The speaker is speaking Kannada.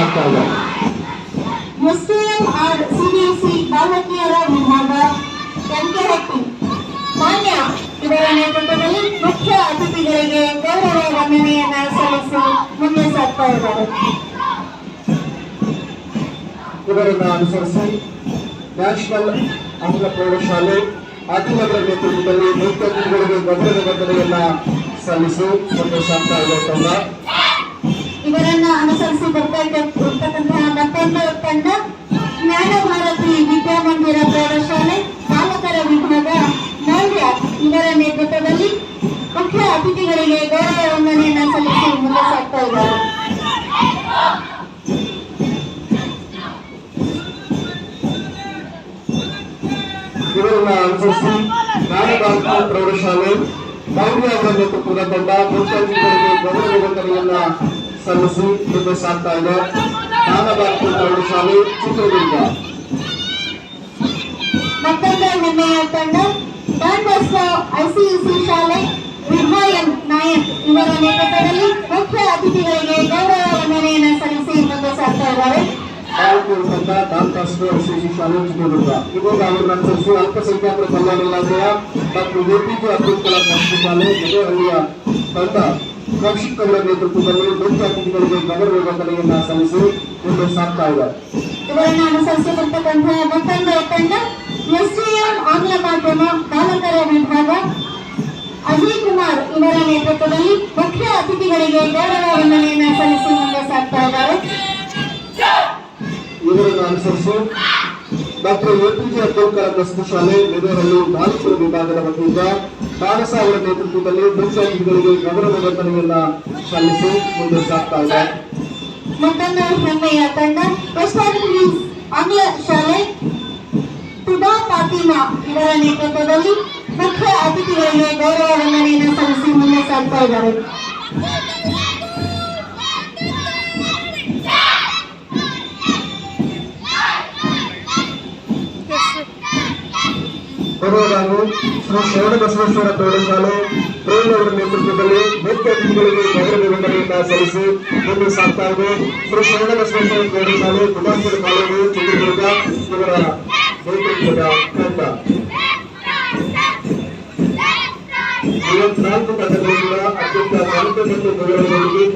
ಸಾಗ್ತಾ ಇದೆ. ಎಸ್ಟಿಎಂ ಆರ್ ಸಿಬಿಎಸ್ಇ ಬಾಲಕಿಯರ ವಿಭಾಗ ಯಂಕೆಹಟ್ಟಿ ಮಾನ್ಯ ಇವರ ನೇತೃತ್ವದಲ್ಲಿ ಮುಖ್ಯ ಅತಿಥಿಗಳಿಗೆ ಗೌರವ ವಂದನೆಯನ್ನ ಸಲ್ಲಿಸಿ ಮುಂದೆ ಸಾಗ್ತಾ ಇದ್ದಾರೆ. ಇವರನ್ನು ಅನುಸರಿಸಿ ನ್ಯಾಷನಲ್ ಆಂಗ್ಲ ಪ್ರೌಢಶಾಲೆ ಆದಿನಗರ ನೇತೃತ್ವದಲ್ಲಿ ಮುಖ್ಯ ಅತಿಥಿಗಳಿಗೆ ಗೌರವ ವಂದನೆಯನ್ನ ಸಲ್ಲಿಸಿ ಮುಂದೆ ಸಾಗ್ತಾ ಇದೆ ತಂಡ. ಇವರನ್ನ ಅನುಸರಿಸಿ ಬರ್ತಾ ಇರ್ತಕ್ಕಂತಹ ಮತ್ತೊಂದು ತಂಡ ಜ್ಞಾನ ಭಾರತಿ ವಿದ್ಯಾಮಂದಿರ ಪ್ರೌಢಶಾಲೆ ಬಾಲಕರ ವಿಭಾಗ ಮೌಲ್ಯ ಇವರ ನೇತೃತ್ವದಲ್ಲಿ ಮುಖ್ಯ ಅತಿಥಿಗಳಿಗೆ ಗೌರವ ವಂದನೆಯನ್ನ ಸಲ್ಲಿಸಿ ಮುಂದೆ ಸಾಗ್ತಾ ಇದ್ದಾರೆ. ಇವರನ್ನ ಅನುಸರಿಸಿ ಜ್ಞಾನ ಭಾರತಿ ಪ್ರೌಢಶಾಲೆ ಮೌಲ್ಯ ಅವರ ನೇತೃತ್ವದ ತಂಡ ಮುಖ್ಯ ಅತಿಥಿಗಳಿಗೆ ಗೌರವ ವಂದನೆಯನ್ನ ಸಲ್ಲಿಸಿ ಮುಂದೆ ಸಾಗ್ತಾ ಇದೆ. ಜ್ಞಾನ ಭಾರತಿ ಪ್ರೌಢಶಾಲೆ ಚಿತ್ರದುರ್ಗ. ಮತ್ತೊಂದು ಹೆಮ್ಮೆಯ ತಂಡ ಡಾನ್ ಬಾಸ್ಕೋ ಐಸಿಯುಸಿ ಶಾಲೆ ವಿದ್ವಾಯನ್ ನಾಯಕ್ ಇವರ ನೇತೃತ್ವದಲ್ಲಿ ಮುಖ್ಯ ಅತಿಥಿಗಳಿಗೆ ಗೌರವ ವಂದನೆಯನ್ನ ಸಲ್ಲಿಸಿ ಮುಂದೆ ಸಾಗ್ತಾ ಇದ್ದಾರೆ. ಭಾರತೀಯ ತಂಡ ಡಾನ್ ಬಾಸ್ಕೋ ಐಸಿಯುಸಿ ಶಾಲೆ ಚಿತ್ರದುರ್ಗ. ಇವಾಗ ಅವರನ್ನು ಅನುಸರಿಸಿ ಅಲ್ಪಸಂಖ್ಯಾತರ ಕಲ್ಯಾಣ ಇಲಾಖೆಯ ಡಾಕ್ಟರ್ ಎಪಿಜೆ ಅಬ್ದುಲ್ ಕಲಾಂ ವಸತಿ ಶಾಲೆ ಜೊತೆಹಳ್ಳಿಯ ತಂಡ ಕೌಶಿಕ್ ಅವರ ನೇತೃತ್ವದಲ್ಲಿ ಮುಖ್ಯ ಅತಿಥಿಗಳಿಗೆ ಗೌರವ ವಂದನೆಯನ್ನ ಸಲ್ಲಿಸಿ ಮುಂದೆ ಸಾಗ್ತಾ ಇದೆ. ಇವರನ್ನು ಅನುಸರಿಸಿ ಬರ್ತಕ್ಕಂತಹ ಮತ್ತೊಂದು ತಂಡ ಎಸ್ಟಿಎಂ ಆಂಗ್ಲ ಮಾಧ್ಯಮ ಬಾಲಕರ ವಿಭಾಗ ಅಜಯ್ ಕುಮಾರ್ ಇವರ ನೇತೃತ್ವದಲ್ಲಿ ಮುಖ್ಯ ಅತಿಥಿಗಳಿಗೆ ಗೌರವ ವಂದನೆಯನ್ನ ಸಲ್ಲಿಸಿ ಮುಂದೆ ಸಾಗ್ತಾ ಇದ್ದಾರೆ. ಇವರನ್ನು ಅನುಸರಿಸಿ ಡಾಕ್ಟರ್ ಎಪಿಜೆ ಅಬ್ದುಲ್ ಕಲಾಂ ವಸತಿ ಶಾಲೆ ಮೆದೆಹಳ್ಳಿ ಬಾಲಕರ ವಿಭಾಗದ ವತಿಯಿಂದ ಮಾನಸ ಅವರ ನೇತೃತ್ವದಲ್ಲಿ ಮುಖ್ಯ ಅತಿಥಿಗಳಿಗೆ ಗೌರವ ವಂದನೆಯನ್ನ ಸಲ್ಲಿಸಿ ಮುಂದೆ ಸಾಗ್ತಾ ಇದೆ. ಮತ್ತೊಂದು ಹೆಮ್ಮೆಯ ತಂಡ ವೆಸ್ಟ್ ಇಂಡೀಸ್ ಆಂಗ್ಲ ಶಾಲೆ ತುಬಾ ಫಾತಿಮಾ ಇವರ ನೇತೃತ್ವದಲ್ಲಿ ಮುಖ್ಯ ಅತಿಥಿಗಳಿಗೆ ಗೌರವ ವಂದನೆಯನ್ನು ಸಲ್ಲಿಸಿ ಮುಂದೆ ಸಾಗ್ತಾ ಇದ್ದಾರೆ. ಕೊನೆಯದಾಗಿ ಶ್ರೀ ಶರಣಬಸವೇಶ್ವರ ಪ್ರೌಢಶಾಲೆ ಪ್ರೇಮ್ ಅವರ ನೇತೃತ್ವದಲ್ಲಿ ಮುಖ್ಯ ಅತಿಥಿಗಳಿಗೆ ಗೌರವ ವಂದನೆಯನ್ನ ಸಲ್ಲಿಸಿ ಮುಂದೆ ಸಾಗ್ತಾ ಇದೆ. ಶ್ರೀ ಶರಣಬಸವೇಶ್ವರ ಪ್ರೌಢಶಾಲೆ ಕುಮಾರಪುರ ಕಾಲೇಜು ಚಿತ್ರದುರ್ಗ ಇವರ ನೇತೃತ್ವದ ತಂಡ 54 ತಂಡಗಳಿಂದ ಅತ್ಯಂತ 40 ಗೌರವದೊಂದಿಗೆ